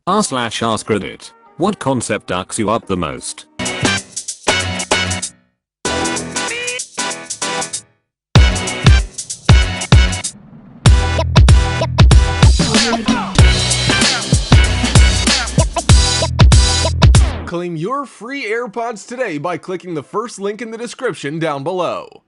r/AskReddit. What concept ducks you up the most? Claim your free AirPods today by clicking the first link in the description down below.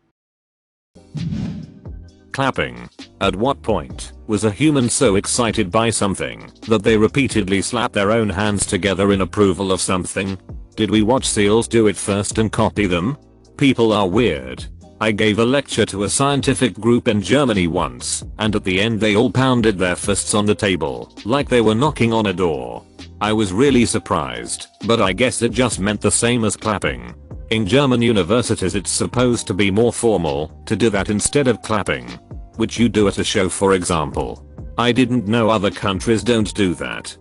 Clapping. At what point was a human so excited by something that they repeatedly slapped their own hands together in approval of something? Did we watch seals do it first and copy them? People are weird. I gave a lecture to a scientific group in Germany once, and at the end they all pounded their fists on the table like they were knocking on a door. I was really surprised, but I guess it just meant the same as clapping. In German universities it's supposed to be more formal to do that instead of clapping, which you do at a show for example. I didn't know other countries don't do that.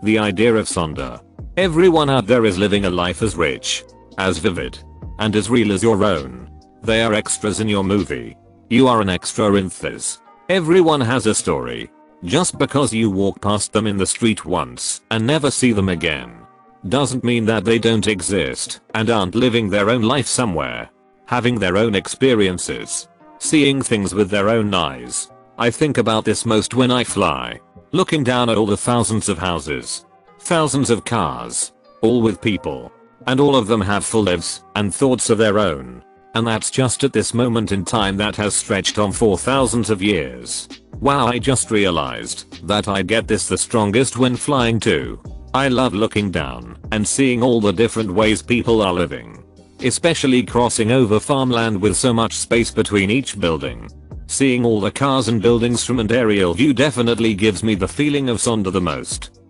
The idea of Sonder. Everyone out there is living a life as rich, as vivid, and as real as your own. They are extras in your movie. You are an extra in theirs. Everyone has a story. Just because you walk past them in the street once and never see them again doesn't mean that they don't exist and aren't living their own life somewhere, having their own experiences, seeing things with their own eyes. I think about this most when I fly, looking down at all the thousands of houses, thousands of cars, all with people, and all of them have full lives and thoughts of their own. And that's just at this moment in time that has stretched on for thousands of years. Wow, I just realized that I get this the strongest when flying too. I love looking down and seeing all the different ways people are living. Especially crossing over farmland with so much space between each building. Seeing all the cars and buildings from an aerial view definitely gives me the feeling of Sonder the most.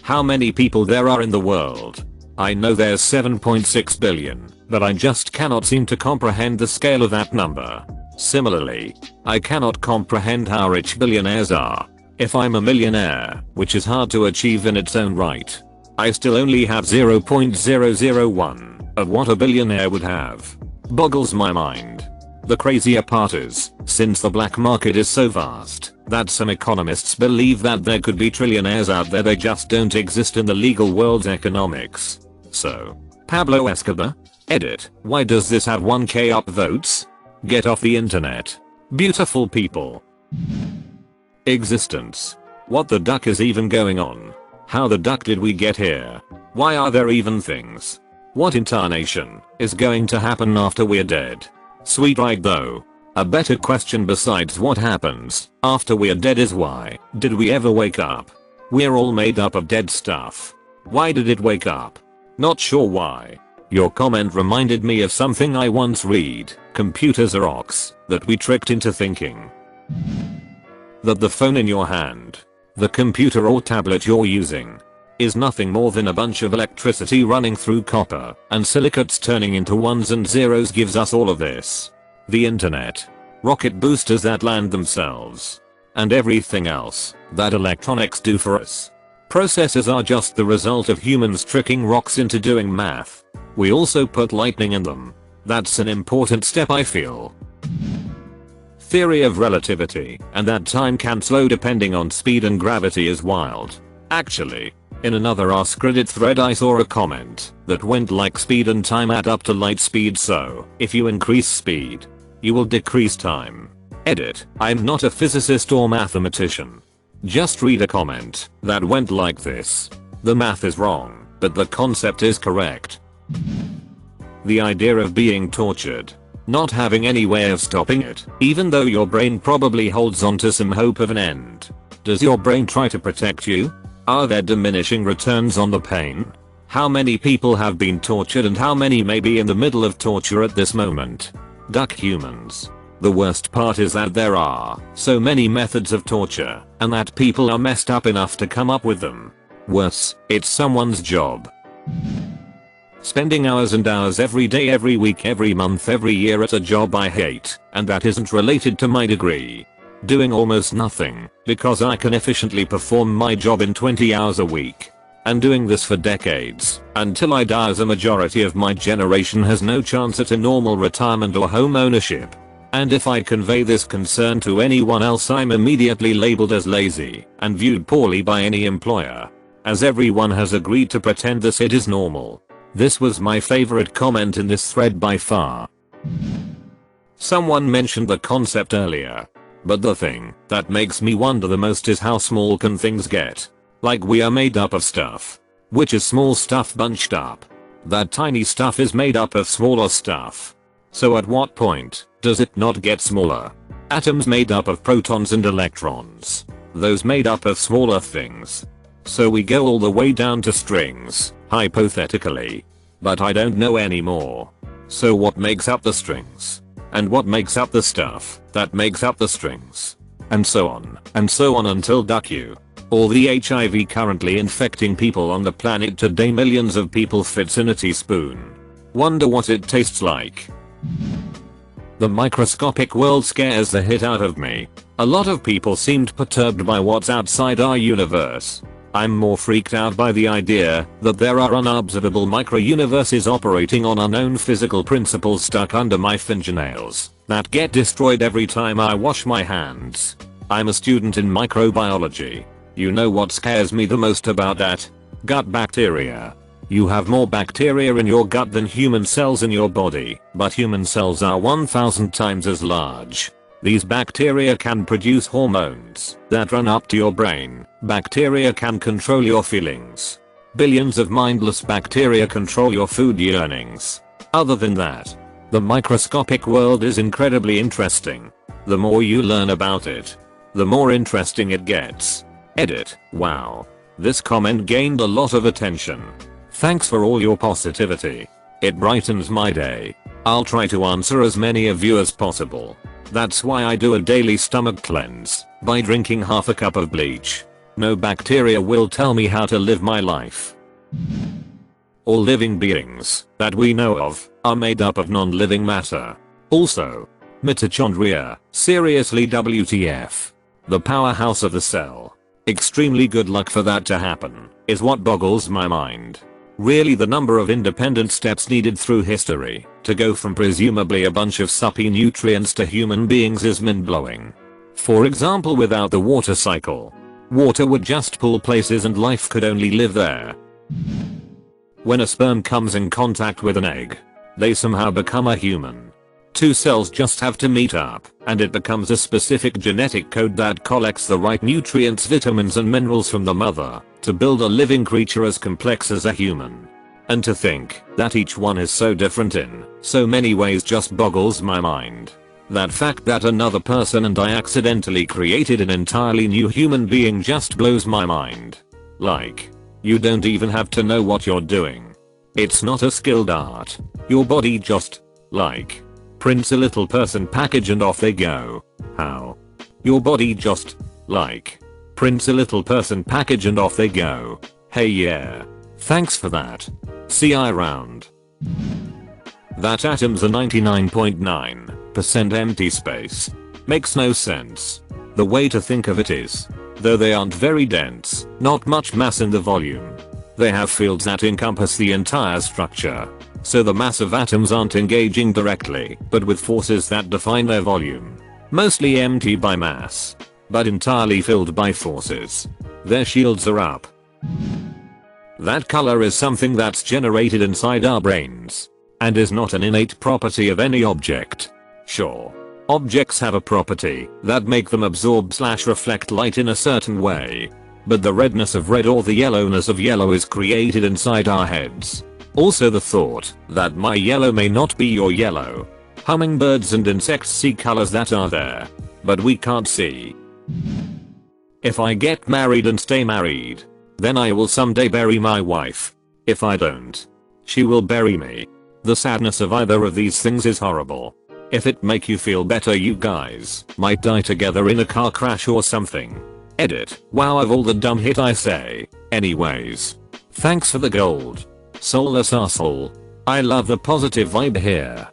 How many people there are in the world? I know there's 7.6 billion, but I just cannot seem to comprehend the scale of that number. Similarly, I cannot comprehend how rich billionaires are. If I'm a millionaire, which is hard to achieve in its own right, I still only have 0.001 of what a billionaire would have. Boggles my mind. The crazier part is, since the black market is so vast, that some economists believe that there could be trillionaires out there, they just don't exist in the legal world's economics. So, Pablo Escobar? Edit. Why does this have 1k upvotes? Get off the internet. Beautiful people. Existence. What the duck is even going on? How the duck did we get here? Why are there even things? What incarnation is going to happen after we're dead? Sweet right though. A better question besides what happens after we're dead is why did we ever wake up? We're all made up of dead stuff. Why did it wake up? Not sure why. Your comment reminded me of something I once read. Computers are rocks that we tricked into thinking that the phone in your hand, the computer or tablet you're using, is nothing more than a bunch of electricity running through copper, and silicates turning into ones and zeros gives us all of this. The internet, rocket boosters that land themselves, and everything else that electronics do for us. Processors are just the result of humans tricking rocks into doing math. We also put lightning in them. That's an important step, I feel. Theory of relativity, and that time can slow depending on speed and gravity is wild. Actually, in another AskReddit thread I saw a comment that went like speed and time add up to light speed, so if you increase speed, you will decrease time. Edit. I'm not a physicist or mathematician. Just read a comment that went like this. The math is wrong, but the concept is correct. The idea of being tortured, not having any way of stopping it, even though your brain probably holds on to some hope of an end. Does your brain try to protect you? Are there diminishing returns on the pain? How many people have been tortured and how many may be in the middle of torture at this moment? Duck humans. The worst part is that there are so many methods of torture, and that people are messed up enough to come up with them. Worse, it's someone's job. Spending hours and hours every day, every week, every month, every year at a job I hate, and that isn't related to my degree. Doing almost nothing, because I can efficiently perform my job in 20 hours a week. And doing this for decades, until I die, as a majority of my generation has no chance at a normal retirement or home ownership. And if I convey this concern to anyone else, I'm immediately labeled as lazy and viewed poorly by any employer. As everyone has agreed to pretend this it is normal. This was my favorite comment in this thread by far. Someone mentioned the concept earlier. But the thing that makes me wonder the most is how small can things get. Like we are made up of stuff. Which is small stuff bunched up. That tiny stuff is made up of smaller stuff. So at what point does it not get smaller? Atoms made up of protons and electrons. Those made up of smaller things. So we go all the way down to strings, hypothetically. But I don't know anymore. So what makes up the strings? And what makes up the stuff that makes up the strings? And so on until you. All the HIV currently infecting people on the planet today, millions of people fits in a teaspoon. Wonder what it tastes like. The microscopic world scares the hit out of me. A lot of people seemed perturbed by what's outside our universe. I'm more freaked out by the idea that there are unobservable micro-universes operating on unknown physical principles stuck under my fingernails that get destroyed every time I wash my hands. I'm a student in microbiology. You know what scares me the most about that? Gut bacteria. You have more bacteria in your gut than human cells in your body, but human cells are 1,000 times as large. These bacteria can produce hormones that run up to your brain. Bacteria can control your feelings. Billions of mindless bacteria control your food yearnings. Other than that, the microscopic world is incredibly interesting. The more you learn about it, the more interesting it gets. Edit. Wow. This comment gained a lot of attention. Thanks for all your positivity. It brightens my day. I'll try to answer as many of you as possible. That's why I do a daily stomach cleanse by drinking half a cup of bleach. No bacteria will tell me how to live my life. All living beings that we know of are made up of non-living matter. Also, mitochondria, seriously WTF. The powerhouse of the cell. Extremely good luck for that to happen, is what boggles my mind. Really, the number of independent steps needed through history to go from presumably a bunch of suppy nutrients to human beings is mind-blowing. For example, without the water cycle, water would just pool places and life could only live there. When a sperm comes in contact with an egg, they somehow become a human. Two cells just have to meet up, and it becomes a specific genetic code that collects the right nutrients, vitamins and minerals from the mother to build a living creature as complex as a human. And to think that each one is so different in so many ways just boggles my mind. That fact that another person and I accidentally created an entirely new human being just blows my mind. Like, you don't even have to know what you're doing. It's not a skilled art. Your body just, like, prints a little person package and off they go. How? Your body just, like, prints a little person package and off they go. Hey yeah. Thanks for that. See I round. That atoms are 99.9% empty space. Makes no sense. The way to think of it is, though they aren't very dense, not much mass in the volume, they have fields that encompass the entire structure. So the mass of atoms aren't engaging directly, but with forces that define their volume. Mostly empty by mass, but entirely filled by forces. Their shields are up. That color is something that's generated inside our brains, and is not an innate property of any object. Sure, objects have a property that make them absorb/reflect light in a certain way, but the redness of red or the yellowness of yellow is created inside our heads. Also the thought that my yellow may not be your yellow. Hummingbirds and insects see colors that are there, but we can't see. If I get married and stay married, then I will someday bury my wife. If I don't, she will bury me. The sadness of either of these things is horrible. If it make you feel better, you guys might die together in a car crash or something. Edit. Wow, of all the dumb hit I say. Anyways, thanks for the gold. Soulless asshole. I love the positive vibe here.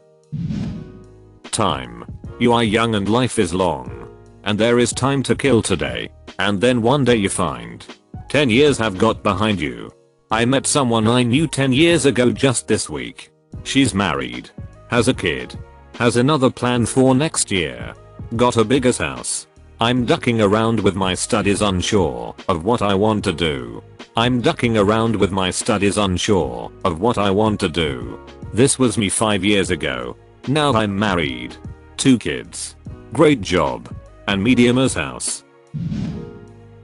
Time. You are young and life is long. And there is time to kill today. And then one day you find 10 years have got behind you. I met someone I knew 10 years ago just this week. She's married. Has a kid. Has another plan for next year. Got a bigger house. I'm ducking around with my studies unsure of what I want to do. I'm ducking around with my studies unsure of what I want to do. This was me 5 years ago. Now I'm married. 2 kids. Great job. And medium-as house.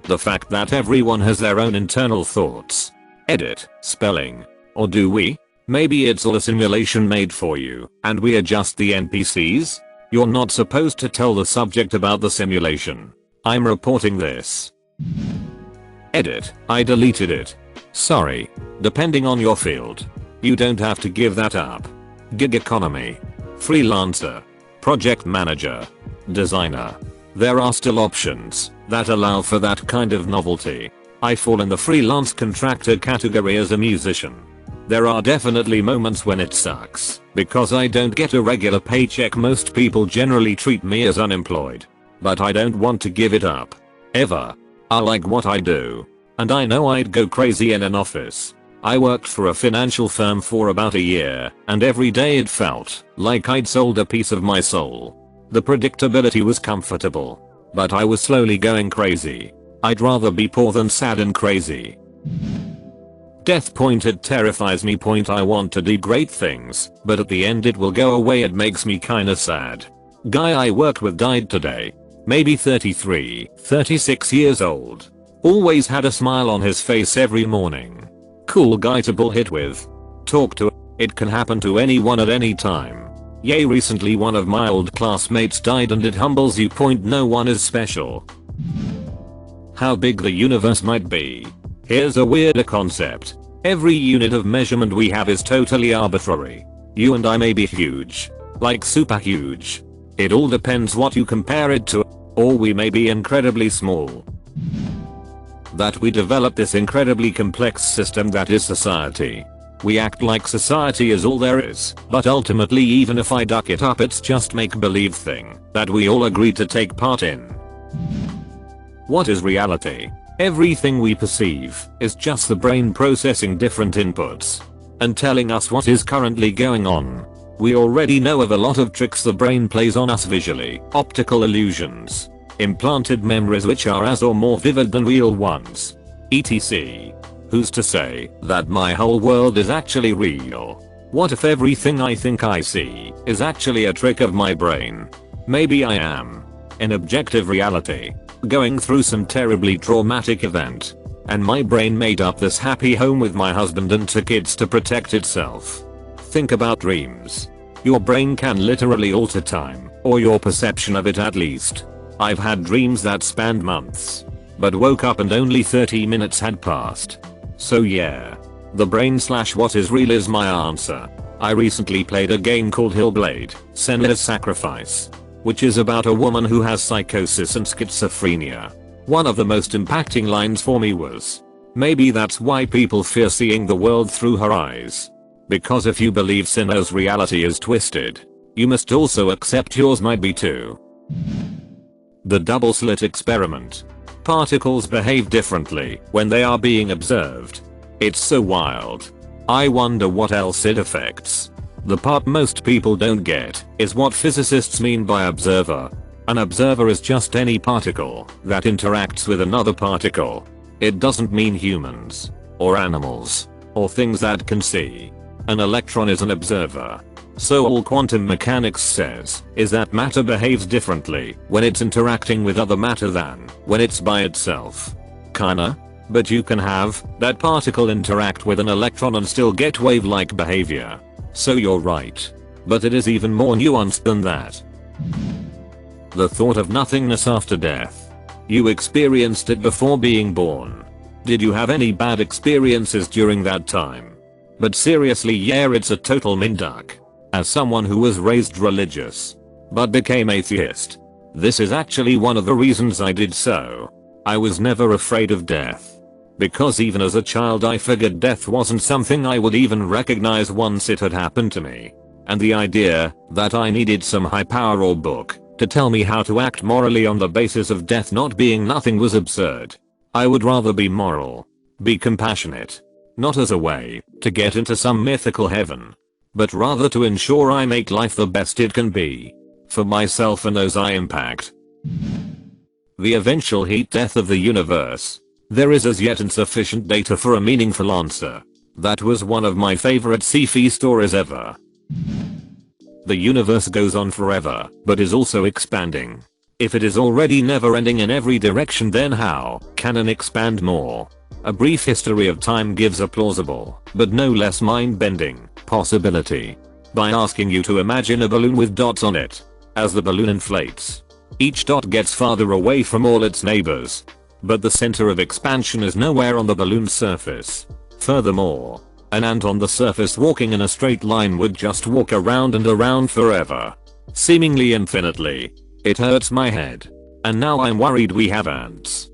The fact that everyone has their own internal thoughts. Edit, spelling. Or do we? Maybe it's all a simulation made for you, and we are just the NPCs? You're not supposed to tell the subject about the simulation. I'm reporting this. Edit, I deleted it. Sorry. Depending on your field. You don't have to give that up. Gig economy. Freelancer. Project manager. Designer. There are still options that allow for that kind of novelty. I fall in the freelance contractor category as a musician. There are definitely moments when it sucks, because I don't get a regular paycheck. Most people generally treat me as unemployed. But I don't want to give it up. Ever. I like what I do. And I know I'd go crazy in an office. I worked for a financial firm for about a year, and every day it felt like I'd sold a piece of my soul. The predictability was comfortable. But I was slowly going crazy. I'd rather be poor than sad and crazy. Death point. It terrifies me. Point. I want to do great things, but at the end it will go away. It makes me kinda sad. Guy I worked with died today. Maybe 33, 36 years old. Always had a smile on his face every morning. Cool guy to bullshit with. Talk to. It can happen to anyone at any time. Yay, recently one of my old classmates died and it humbles you. Point. No one is special. How big the universe might be. Here's a weirder concept. Every unit of measurement we have is totally arbitrary. You and I may be huge. Like super huge. It all depends what you compare it to. Or we may be incredibly small. That we develop this incredibly complex system that is society. We act like society is all there is, but ultimately even if I duck it up, it's just make-believe thing that we all agree to take part in. What is reality? Everything we perceive is just the brain processing different inputs and telling us what is currently going on. We already know of a lot of tricks the brain plays on us visually, optical illusions, implanted memories which are as or more vivid than real ones, etc. Who's to say that my whole world is actually real? What if everything I think I see is actually a trick of my brain? Maybe I am, in objective reality, going through some terribly traumatic event, and my brain made up this happy home with my husband and 2 kids to protect itself. Think about dreams. Your brain can literally alter time, or your perception of it at least. I've had dreams that spanned months, but woke up and only 30 minutes had passed. So yeah. The brain / what is real is my answer. I recently played a game called Hellblade: Senua's Sacrifice, which is about a woman who has psychosis and schizophrenia. One of the most impacting lines for me was, maybe that's why people fear seeing the world through her eyes. Because if you believe Senua's reality is twisted, you must also accept yours might be too. The double slit experiment. Particles behave differently when they are being observed. It's so wild. I wonder what else it affects. The part most people don't get is what physicists mean by observer. An observer is just any particle that interacts with another particle. It doesn't mean humans, or animals, or things that can see. An electron is an observer. So all quantum mechanics says is that matter behaves differently when it's interacting with other matter than when it's by itself. Kinda. But you can have that particle interact with an electron and still get wave-like behavior. So you're right. But it is even more nuanced than that. The thought of nothingness after death. You experienced it before being born. Did you have any bad experiences during that time? But seriously, yeah, it's a total minduck. As someone who was raised religious, but became atheist, this is actually one of the reasons I did so. I was never afraid of death. Because even as a child I figured death wasn't something I would even recognize once it had happened to me. And the idea that I needed some high power or book to tell me how to act morally on the basis of death not being nothing was absurd. I would rather be moral, be compassionate, not as a way to get into some mythical heaven, but rather to ensure I make life the best it can be. For myself and those I impact. The eventual heat death of the universe. There is as yet insufficient data for a meaningful answer. That was one of my favorite sci-fi stories ever. The universe goes on forever, but is also expanding. If it is already never ending in every direction, then how can it expand more? A brief history of time gives a plausible, but no less mind-bending, possibility. By asking you to imagine a balloon with dots on it. As the balloon inflates, each dot gets farther away from all its neighbors. But the center of expansion is nowhere on the balloon's surface. Furthermore, an ant on the surface walking in a straight line would just walk around and around forever. Seemingly infinitely. It hurts my head. And now I'm worried we have ants.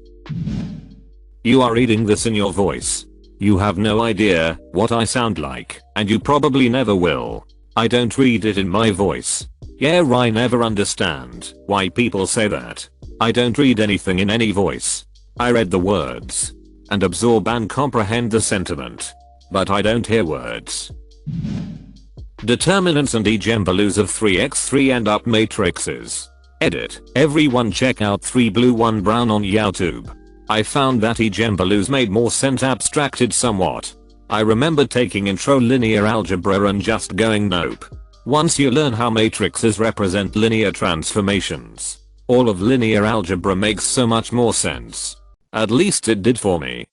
You are reading this in your voice. You have no idea what I sound like, and you probably never will. I don't read it in my voice. Yeah, I never understand why people say that. I don't read anything in any voice. I read the words and absorb and comprehend the sentiment, but I don't hear words. Determinants and eigenvalues of 3x3 and up matrices. Edit. Everyone check out 3 blue 1 brown on YouTube. I found that eigenvalues made more sense abstracted somewhat. I remember taking intro linear algebra and just going nope. Once you learn how matrices represent linear transformations, all of linear algebra makes so much more sense. At least it did for me.